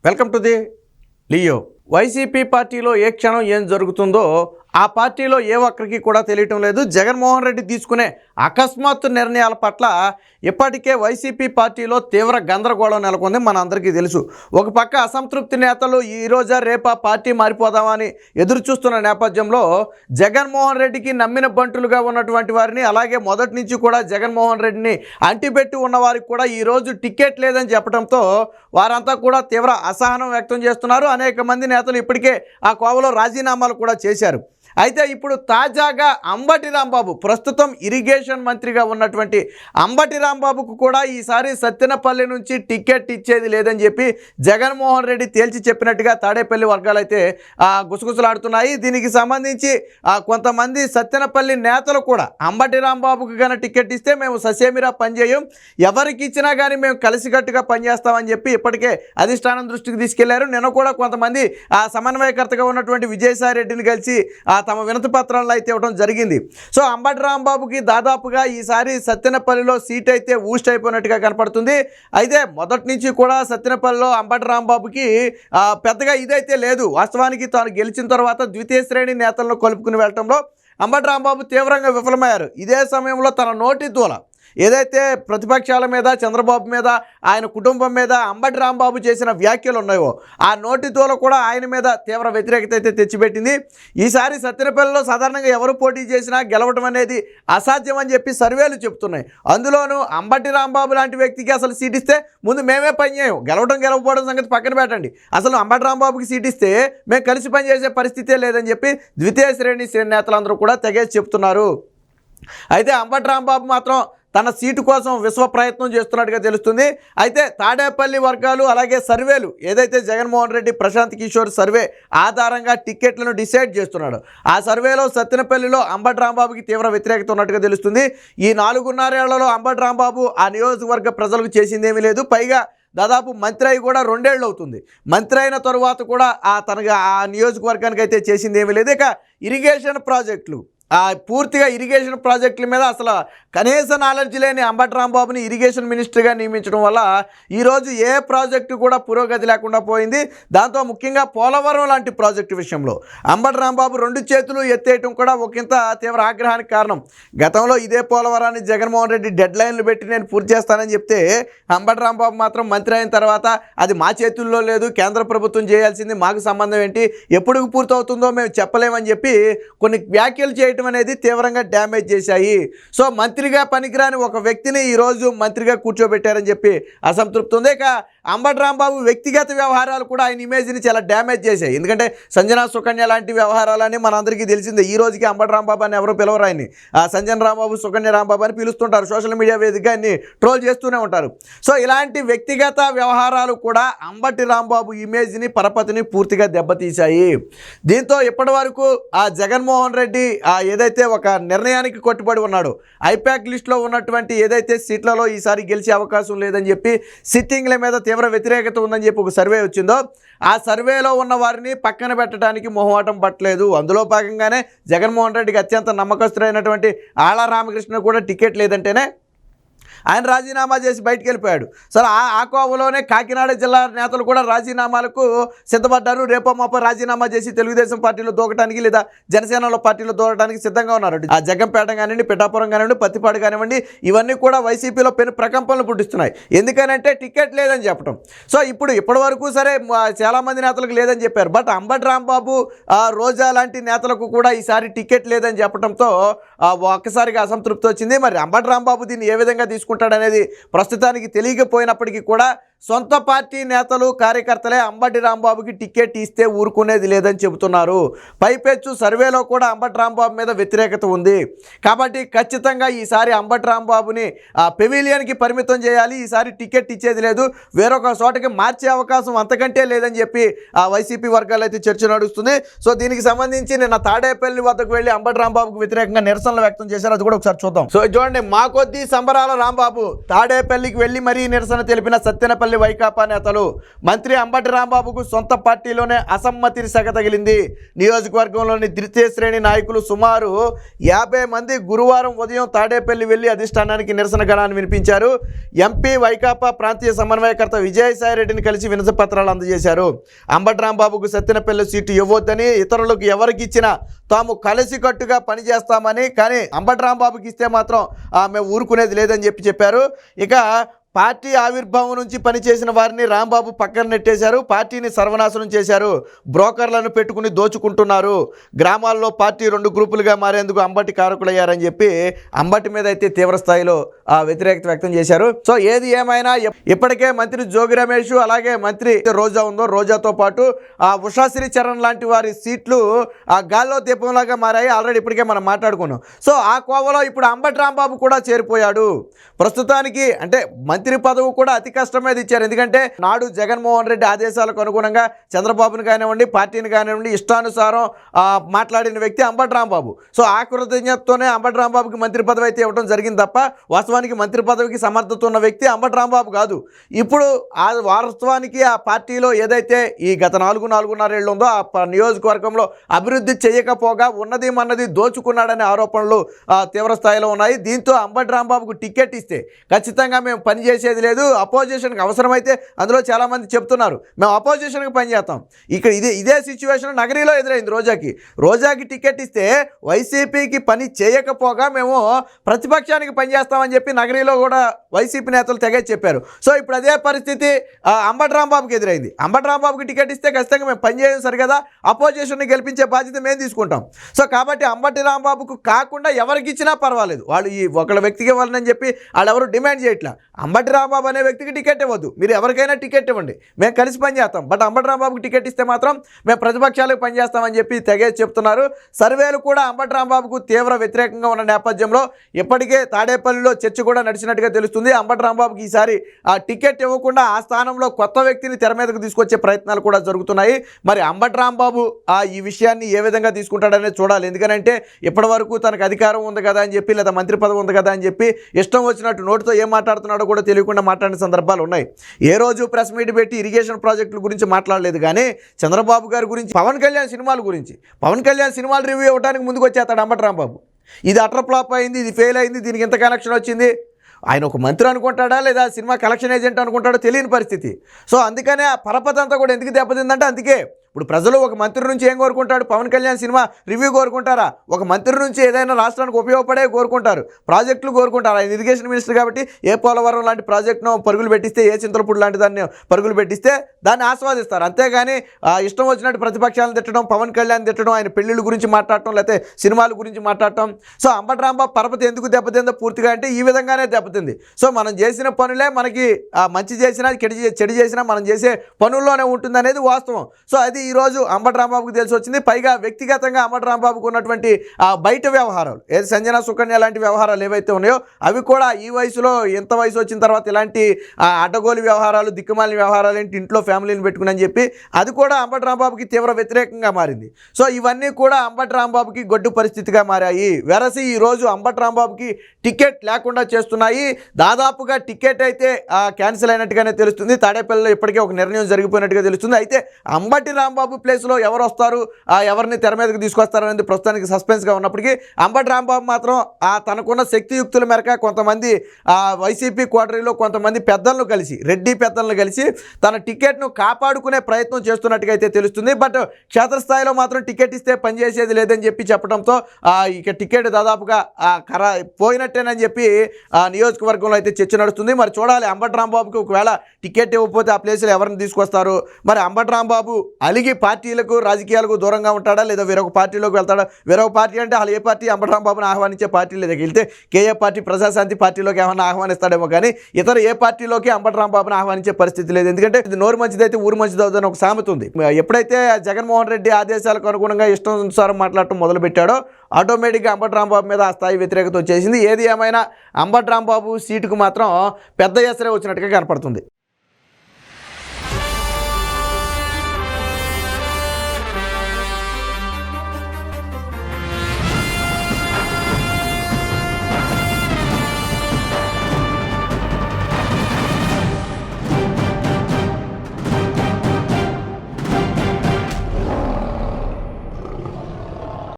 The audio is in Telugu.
Welcome to the Leo. YCP పార్టీలో ఏ క్షణం ఏం జరుగుతుందో ఆ పార్టీలో ఏ ఒక్కరికి కూడా తెలియటం లేదు. జగన్మోహన్ రెడ్డి తీసుకునే అకస్మాత్తు నిర్ణయాల పట్ల ఇప్పటికే వైసీపీ పార్టీలో తీవ్ర గందరగోళం నెలకొంది. మన అందరికీ తెలుసు. ఒక పక్క అసంతృప్తి నేతలు ఈరోజా రేపా పార్టీ మారిపోదామని ఎదురు చూస్తున్న నేపథ్యంలో జగన్మోహన్ రెడ్డికి నమ్మిన బంటులుగా ఉన్నటువంటి వారిని, అలాగే మొదటి నుంచి కూడా జగన్మోహన్ రెడ్డిని అంటిపెట్టి ఉన్న వారికి కూడా ఈరోజు టికెట్ లేదని చెప్పడంతో వారంతా కూడా తీవ్ర అసహనం వ్యక్తం చేస్తున్నారు. అనేక మంది నేతలు ఇప్పటికే ఆ కోవలో రాజీనామాలు కూడా చేశారు. అయితే ఇప్పుడు తాజాగా అంబటి రాంబాబు, ప్రస్తుతం ఇరిగేషన్ మంత్రిగా ఉన్నటువంటి అంబటి రాంబాబుకు కూడా ఈసారి సత్తెనపల్లి నుంచి టికెట్ ఇచ్చేది లేదని చెప్పి జగన్మోహన్ రెడ్డి తేల్చి చెప్పినట్టుగా తాడేపల్లి వర్గాలు అయితే గుసగుసలాడుతున్నాయి. దీనికి సంబంధించి కొంతమంది సత్తెనపల్లి నేతలు కూడా అంబటి రాంబాబుకు కన్నా టికెట్ ఇస్తే మేము ససేమిరా పనిచేయం, ఎవరికి ఇచ్చినా కానీ మేము కలిసికట్టుగా పనిచేస్తామని చెప్పి ఇప్పటికే అధిష్టానం దృష్టికి తీసుకెళ్లారు. నిన్న కూడా కొంతమంది సమన్వయకర్తగా ఉన్నటువంటి విజయసాయి రెడ్డిని కలిసి తమ వినతి పత్రాలను అయితే ఇవ్వడం జరిగింది. సో అంబటి రాంబాబుకి దాదాపుగా ఈసారి సత్తెనపల్లిలో సీట్ అయితే ఊస్ట్ అయిపోయినట్టుగా కనపడుతుంది. అయితే మొదటి నుంచి కూడా సత్తెనపల్లిలో అంబటి రాంబాబుకి పెద్దగా ఇదైతే లేదు. వాస్తవానికి తాను గెలిచిన తర్వాత ద్వితీయ శ్రేణి నేతలను కలుపుకుని వెళ్ళడంలో అంబటి రాంబాబు తీవ్రంగా విఫలమయ్యారు. ఇదే సమయంలో తన నోటి దూల ఏదైతే ప్రతిపక్షాల మీద, చంద్రబాబు మీద, ఆయన కుటుంబం మీద అంబటి రాంబాబు చేసిన వ్యాఖ్యలు ఉన్నాయో ఆ నోటి దూల కూడా ఆయన మీద తీవ్ర వ్యతిరేకత అయితే తెచ్చిపెట్టింది. ఈసారి సత్తెనపల్లిలో సాధారణంగా ఎవరు పోటీ చేసినా గెలవడం అనేది అసాధ్యం అని చెప్పి సర్వేలు చెప్తున్నాయి. అందులోనూ అంబటి రాంబాబు లాంటి వ్యక్తికి అసలు సీట్ ఇస్తే ముందు మేమే పనిచేయం, గెలవకపోవడం సంగతి పక్కన పెట్టండి, అసలు అంబటి రాంబాబుకి సీట్ ఇస్తే మేము కలిసి పనిచేసే పరిస్థితే లేదని చెప్పి ద్వితీయ శ్రేణి నేతలందరూ కూడా తెగేసి చెప్తున్నారు. అయితే అంబటి రాంబాబు మాత్రం తన సీటు కోసం విశ్వ ప్రయత్నం చేస్తున్నట్టుగా తెలుస్తుంది. అయితే తాడేపల్లి వర్గాలు అలాగే సర్వేలు ఏదైతే జగన్మోహన్ రెడ్డి ప్రశాంత్ కిషోర్ సర్వే ఆధారంగా టికెట్లను డిసైడ్ చేస్తున్నాడు, ఆ సర్వేలో సత్తెనపల్లిలో అంబటి రాంబాబుకి తీవ్ర వ్యతిరేకత ఉన్నట్టుగా తెలుస్తుంది. ఈ 4.5 ఏళ్లలో అంబటి రాంబాబు ఆ నియోజకవర్గ ప్రజలకు చేసిందేమీ లేదు. పైగా దాదాపు మంత్రి అయి కూడా 2 ఏళ్ళు అవుతుంది. మంత్రి అయిన తరువాత కూడా తనగా ఆ నియోజకవర్గానికి అయితే చేసిందేమీ లేదు. ఇక ఇరిగేషన్ ప్రాజెక్టులు, పూర్తిగా ఇరిగేషన్ ప్రాజెక్టుల మీద అసలు కనీస నాలెడ్జ్ లేని అంబటి రాంబాబుని ఇరిగేషన్ మినిస్టర్గా నియమించడం వల్ల ఈరోజు ఏ ప్రాజెక్టు కూడా పురోగతి లేకుండా పోయింది. దాంతో ముఖ్యంగా పోలవరం లాంటి ప్రాజెక్టు విషయంలో అంబటి రాంబాబు 2 చేతులు ఎత్తేయటం కూడా ఒకంత తీవ్ర ఆగ్రహానికి కారణం. గతంలో ఇదే పోలవరాన్ని జగన్మోహన్ రెడ్డి డెడ్ లైన్లు పెట్టి నేను పూర్తి చేస్తానని చెప్తే అంబటి రాంబాబు మాత్రం మంత్రి అయిన తర్వాత అది మా చేతుల్లో లేదు, కేంద్ర ప్రభుత్వం చేయాల్సింది, మాకు సంబంధం ఏంటి, ఎప్పుడు పూర్తవుతుందో మేము చెప్పలేమని చెప్పి కొన్ని వ్యాఖ్యలు చేయటం అనేది తీవ్రంగా డ్యామేజ్ చేశాయి. సో మంత్రిగా పనికిరాని ఒక వ్యక్తిని ఈరోజు మంత్రిగా కూర్చోబెట్టారని చెప్పి అసంతృప్తి ఉంది. ఇక అంబటి రాంబాబు వ్యక్తిగత వ్యవహారాలు కూడా ఆయన ఇమేజ్ని చాలా డ్యామేజ్ చేశాయి. ఎందుకంటే సంజనా సుకన్య లాంటి వ్యవహారాలని మనందరికీ తెలిసిందే. ఈ రోజుకి అంబటి రాంబాబు అని ఎవరో పిలవరు, ఆయన్ని సంజన రాంబాబు, సుకన్య రాంబాబు అని పిలుస్తుంటారు. సోషల్ మీడియా వేదికగా ఆయన్ని ట్రోల్ చేస్తూనే ఉంటారు. సో ఇలాంటి వ్యక్తిగత వ్యవహారాలు కూడా అంబటి రాంబాబు ఇమేజ్ని, పరపతిని పూర్తిగా దెబ్బతీశాయి. దీంతో ఇప్పటి వరకు జగన్మోహన్ రెడ్డి ఏదైతే ఒక నిర్ణయానికి కట్టుబడి ఉన్నాడో, ఐపాక్ లిస్టులో ఉన్నటువంటి ఏదైతే సీట్లలో ఈసారి గెలిచే అవకాశం లేదని చెప్పి, సిట్టింగ్ల మీద తీవ్ర వ్యతిరేకత ఉందని చెప్పి ఒక సర్వే వచ్చిందో ఆ సర్వేలో ఉన్న వారిని పక్కన పెట్టడానికి మొహమాటం పట్టలేదు. అందులో భాగంగానే జగన్మోహన్ రెడ్డికి అత్యంత నమ్మకస్తుడైనటువంటి ఆళ్ల రామకృష్ణ కూడా టికెట్ లేదంటేనే ఆయన రాజీనామా చేసి బయటికి వెళ్ళిపోయాడు. సరే ఆ కోవలోనే కాకినాడ జిల్లా నేతలు కూడా రాజీనామాలకు సిద్ధపడ్డారు. రేపో మాపో రాజీనామా చేసి తెలుగుదేశం పార్టీలో దూకడానికి లేదా జనసేనలో పార్టీలో దూరడానికి సిద్ధంగా ఉన్నారు. ఆ జగ్గంపేట కానివ్వండి, పిఠాపురం కానివ్వండి, పత్తిపాడు కానివ్వండి, ఇవన్నీ కూడా వైసీపీలో పెను ప్రకంపనలు పుట్టిస్తున్నాయి. ఎందుకనంటే టికెట్ లేదని చెప్పడం. సో ఇప్పటి వరకు సరే చాలామంది నేతలకు లేదని చెప్పారు. బట్ అంబటి రాంబాబు, రోజా లాంటి నేతలకు కూడా ఈసారి టికెట్ లేదని చెప్పడంతో ఒక్కసారిగా అసంతృప్తి వచ్చింది. మరి అంబటి రాంబాబు దీన్ని ఏ విధంగా తీసుకుంటాడనేది ప్రస్తుతానికి తెలియకపోయినప్పటికీ కూడా సొంత పార్టీ నేతలు, కార్యకర్తలే అంబటి రాంబాబుకి టికెట్ ఇస్తే ఊరుకునేది లేదని చెబుతున్నారు. పైపెచ్చు సర్వేలో కూడా అంబటి రాంబాబు మీద వ్యతిరేకత ఉంది. కాబట్టి ఖచ్చితంగా ఈసారి అంబటి రాంబాబుని పెవిలియన్కి పరిమితం చేయాలి, ఈసారి టికెట్ ఇచ్చేది లేదు, వేరొక చోటకి మార్చే అవకాశం అంతకంటే లేదని చెప్పి వైసీపీ వర్గాలు అయితే చర్చ నడుస్తుంది. సో దీనికి సంబంధించి నిన్న తాడేపల్లి వద్దకు వెళ్ళి అంబటి రాంబాబుకు వ్యతిరేకంగా నిరసనలు వ్యక్తం చేశారు. అది కూడా ఒకసారి చూద్దాం. సో చూడండి, మా కొద్దీ సంబరాల రాంబాబు తాడేపల్లికి వెళ్ళి మరీ నిరసన తెలిపిన సత్తెనపల్లి తాడేపల్లి వైకాపా నేతలు. మంత్రి అంబటి రాంబాబుకు సొంత పార్టీలోనే అసమ్మతి సెగ తగిలింది. నియోజకవర్గంలోని ద్వితీయ శ్రేణి నాయకులు సుమారు 50 మంది గురువారం ఉదయం తాడేపల్లి వెళ్లి అధిష్టానానికి నిరసన గళాన్ని వినిపించారు. ఎంపీ వైకాపా ప్రాంతీయ సమన్వయకర్త విజయసాయిరెడ్డిని కలిసి వినతి పత్రాలు అందజేశారు. అంబటి రాంబాబుకు సత్తెనపల్లి సీటు ఇవ్వొద్దని, ఇతరులకు ఎవరికి ఇచ్చినా తాము కలిసికట్టుగా పనిచేస్తామని, కానీ అంబటి రాంబాబుకి ఇస్తే మాత్రం మేము ఊరుకునేది లేదని చెప్పారు. ఇక పార్టీ ఆవిర్భావం నుంచి పనిచేసిన వారిని రాంబాబు పక్కన నెట్టేశారు. పార్టీని సర్వనాశనం చేశారు. బ్రోకర్లను పెట్టుకుని దోచుకుంటున్నారు. గ్రామాల్లో పార్టీ 2 గ్రూపులుగా మారేందుకు అంబటి కారకులయ్యారని చెప్పి అంబటి మీద అయితే తీవ్ర స్థాయిలో వ్యతిరేకత వ్యక్తం చేశారు. సో ఏది ఏమైనా ఇప్పటికే మంత్రి జోగి రమేష్, అలాగే మంత్రి రోజా ఉందో, రోజాతో పాటు ఉషాశ్రీ చరణ్ లాంటి వారి సీట్లు గాల్లో దీపంలాగా మారాయి. ఆల్రెడీ ఇప్పటికే మనం మాట్లాడుకున్నాం. సో ఆ కోవలో ఇప్పుడు అంబటి రాంబాబు కూడా చేరిపోయాడు. ప్రస్తుతానికి అంటే మంత్రి పదవి కూడా అతి కష్టం మీద ఇచ్చారు. ఎందుకంటే నాడు జగన్మోహన్ రెడ్డి ఆదేశాలకు అనుగుణంగా చంద్రబాబుని కానివ్వండి, పార్టీని కానివ్వండి, ఇష్టానుసారం మాట్లాడిన వ్యక్తి అంబటి రాంబాబు. సో ఆ కృతజ్ఞతతోనే అంబటి రాంబాబుకి మంత్రి పదవి అయితే ఇవ్వడం జరిగింది తప్ప వాస్తవానికి మంత్రి పదవికి సమర్థత ఉన్న వ్యక్తి అంబటి రాంబాబు కాదు. ఇప్పుడు ఆ వాస్తవానికి ఆ పార్టీలో ఏదైతే ఈ గత 4.5 ఏళ్ళు ఉందో ఆ నియోజకవర్గంలో అభివృద్ధి చేయకపోగా ఉన్నది మన్నది దోచుకున్నాడనే ఆరోపణలు తీవ్ర స్థాయిలో ఉన్నాయి. దీంతో అంబటి రాంబాబుకు టికెట్ ఇస్తే ఖచ్చితంగా మేము పనిచేసేది లేదు, అపోజిషన్కి అవసరమైతే అందులో చాలామంది చెప్తున్నారు మేము అపోజిషన్కి పనిచేస్తాం. ఇక్కడ ఇదే సిచ్యువేషన్ నగరీలో ఎదురైంది. రోజాకి టికెట్ ఇస్తే వైసీపీకి పని చేయకపోగా మేము ప్రతిపక్షానికి పనిచేస్తామని చెప్పి నగరీలో కూడా వైసీపీ నేతలు తెగే చెప్పారు. సో ఇప్పుడు అదే పరిస్థితి అంబటి రాంబాబుకి ఎదురైంది. అంబటి రాంబాబుకి టికెట్ ఇస్తే ఖచ్చితంగా మేము పనిచేయం సరిగదా, అపోజిషన్ని గెలిపించే బాధ్యత మేము తీసుకుంటాం. సో కాబట్టి అంబటి రాంబాబుకు కాకుండా ఎవరికి ఇచ్చినా పర్వాలేదు, వాళ్ళు ఈ ఒకళ్ళ వ్యక్తికి ఇవ్వాలని చెప్పి వాళ్ళు ఎవరు డిమాండ్ చేయట్లా. అంబటి రాంబాబు అనే వ్యక్తికి టికెట్ ఇవ్వద్దు, మీరు ఎవరికైనా టికెట్ ఇవ్వండి, మేము కలిసి పనిచేస్తాం. బట్ అంబటి రాంబాబుకి టికెట్ ఇస్తే మాత్రం మేము ప్రతిపక్షాలకు పనిచేస్తామని చెప్పి తెగేసి చెప్తున్నారు. సర్వేలు కూడా అంబటి రాంబాబుకు తీవ్ర వ్యతిరేకంగా ఉన్న నేపథ్యంలో ఇప్పటికే తాడేపల్లిలో చర్చ కూడా నడిచినట్టుగా తెలుస్తుంది. అంబటి రాంబాబుకి ఈసారి ఆ టికెట్ ఇవ్వకుండా ఆ స్థానంలో కొత్త వ్యక్తిని తెర మీదకు తీసుకొచ్చే ప్రయత్నాలు కూడా జరుగుతున్నాయి. మరి అంబటి రాంబాబు ఈ విషయాన్ని ఏ విధంగా తీసుకుంటాడనేది చూడాలి. ఎందుకంటే ఇప్పటి వరకు తనకు అధికారం ఉంది కదా అని చెప్పి, లేదా మంత్రి పదవి ఉంది కదా అని చెప్పి ఇష్టం వచ్చినట్టు నోటితో ఏం మాట్లాడుతున్నాడో కూడా తెలియకుండా మాట్లాడిన సందర్భాలు ఉన్నాయి. ఏ రోజు ప్రెస్ మీట్ పెట్టి ఇరిగేషన్ ప్రాజెక్టుల గురించి మాట్లాడలేదు, కానీ చంద్రబాబు గారి గురించి, పవన్ కళ్యాణ్ సినిమాల గురించి, పవన్ కళ్యాణ్ సినిమాలు రివ్యూ ఇవ్వడానికి ముందుకు వచ్చేస్తాడు అంబటి రాంబాబు. ఇది అటర్ ఫ్లాప్ అయింది, ఇది ఫెయిల్ అయింది, దీనికి ఇంత కనెక్షన్ వచ్చింది. ఆయన ఒక మంత్రి అనుకుంటాడా లేదా సినిమా కలెక్షన్ ఏజెంట్ అనుకుంటాడో తెలియని పరిస్థితి. సో అందుకనే ఆ పరపతి అంతా కూడా ఎందుకు దెబ్బతిందంటే అందుకే. ఇప్పుడు ప్రజలు ఒక మంత్రి నుంచి ఏం కోరుకుంటాడు? పవన్ కళ్యాణ్ సినిమా రివ్యూ కోరుకుంటారా? ఒక మంత్రి నుంచి ఏదైనా రాష్ట్రానికి ఉపయోగపడే కోరుకుంటారు, ప్రాజెక్టులు కోరుకుంటారు. ఆయన ఇరిగేషన్ మినిస్టర్ కాబట్టి ఏ పోలవరం లాంటి ప్రాజెక్టును పరుగులు పెట్టిస్తే, ఏ చింతలపూడి లాంటి దాన్ని పరుగులు పెట్టిస్తే దాన్ని ఆస్వాదిస్తారు. అంతేగాని ఇష్టం వచ్చినట్టు ప్రతిపక్షాలను తిట్టడం, పవన్ కళ్యాణ్ తిట్టడం, ఆయన పెళ్ళిళ్ళ గురించి మాట్లాడటం, లేకపోతే సినిమాల గురించి మాట్లాడటం. సో అంబటి రాంబాబు పరపతి ఎందుకు దెబ్బతిందో పూర్తిగా అంటే ఈ విధంగానే దెబ్బతింది. సో మనం చేసిన పనులే మనకి మంచి చేసినా చెడు చేసినా మనం చేసే పనుల్లోనే ఉంటుంది అనేది వాస్తవం. సో అది ఈరోజు అంబటి రాంబాబుకు తెలిసి వచ్చింది. పైగా వ్యక్తిగతంగా అంబటి రాంబాబుకు ఉన్నటువంటి బయట వ్యవహారాలు, ఏది సంజన సుకన్య లాంటి వ్యవహారాలు ఏవైతే ఉన్నాయో అవి కూడా ఈ వయసులో, ఎంత వయసు వచ్చిన తర్వాత ఇలాంటి అడ్డగోలు వ్యవహారాలు, దిక్కుమాలిన వ్యవహారాలు ఏంటి, ఇంట్లో ఫ్యామిలీని పెట్టుకుని చెప్పి అది కూడా అంబటి రాంబాబుకి తీవ్ర వ్యతిరేకంగా మారింది. సో ఇవన్నీ కూడా అంబటి రాంబాబుకి గొడ్డు పరిస్థితిగా మారాయి. వెరసి ఈరోజు అంబటి రాంబాబుకి టికెట్ లేకుండా చేస్తున్నాయి. దాదాపుగా టికెట్ అయితే క్యాన్సిల్ అయినట్టుగానే తెలుస్తుంది. తాడేపల్లిలో ఇప్పటికే ఒక నిర్ణయం జరిగిపోయినట్టుగా తెలుస్తుంది. అయితే అంబటి రాంబాబు ప్లేస్లో ఎవరు వస్తారు, ఎవరిని తెర మీదకి తీసుకొస్తారు అనేది ప్రస్తుతానికి సస్పెన్స్గా ఉన్నప్పటికీ అంబటి రాంబాబు మాత్రం తనకున్న శక్తియుక్తుల మేరకు కొంతమంది వైసీపీ కోటరీలో కొంతమంది పెద్దలను కలిసి, రెడ్డి పెద్దలను కలిసి తన టికెట్ను కాపాడుకునే ప్రయత్నం చేస్తున్నట్టుగా అయితే తెలుస్తుంది. బట్ క్షేత్రస్థాయిలో మాత్రం టికెట్ ఇస్తే పనిచేసేది లేదని చెప్పి చెప్పడంతో ఇక టికెట్ దాదాపుగా పోయినట్టేనని చెప్పి నియోజకవర్గంలో అయితే చర్చ నడుస్తుంది. మరి చూడాలి అంబటి రాంబాబుకి ఒకవేళ టికెట్ ఇవ్వకపోతే ఆ ప్లేస్లో ఎవరిని తీసుకొస్తారు. మరి అంబటి రాంబాబు అలిగి పార్టీలకు, రాజకీయాలకు దూరంగా ఉంటాడా, లేదా వేరొక పార్టీలోకి వెళ్తాడా? వేరొక పార్టీ అంటే వాళ్ళు ఏ పార్టీ అంబటి రాంబాబుని ఆహ్వానించే పార్టీ లేదా, వెళ్తే కేఏ పార్టీ, ప్రజాశాంతి పార్టీలోకి ఏమన్నా ఆహ్వానిస్తాడేమో, కానీ ఇతర ఏ పార్టీలోకి అంబటి రాంబాబుని ఆహ్వానించే పరిస్థితి లేదు. ఎందుకంటే ఇది నోరు మంచిదైతే ఊరు మంచిది అవుతుందని ఒక సామెత ఉంది. ఎప్పుడైతే జగన్మోహన్ రెడ్డి ఆదేశాలకు అనుగుణంగా ఇష్టానుసారం మాట్లాడటం మొదలుపెట్టాడో ఆటోమేటిక్గా అంబటి రాంబాబు మీద ఆ స్థాయి వ్యతిరేకత వచ్చేసింది. ఏది ఏమైనా అంబటి రాంబాబు సీటుకు మాత్రం పెద్ద ఎసరే వచ్చినట్టుగా కనపడుతుంది.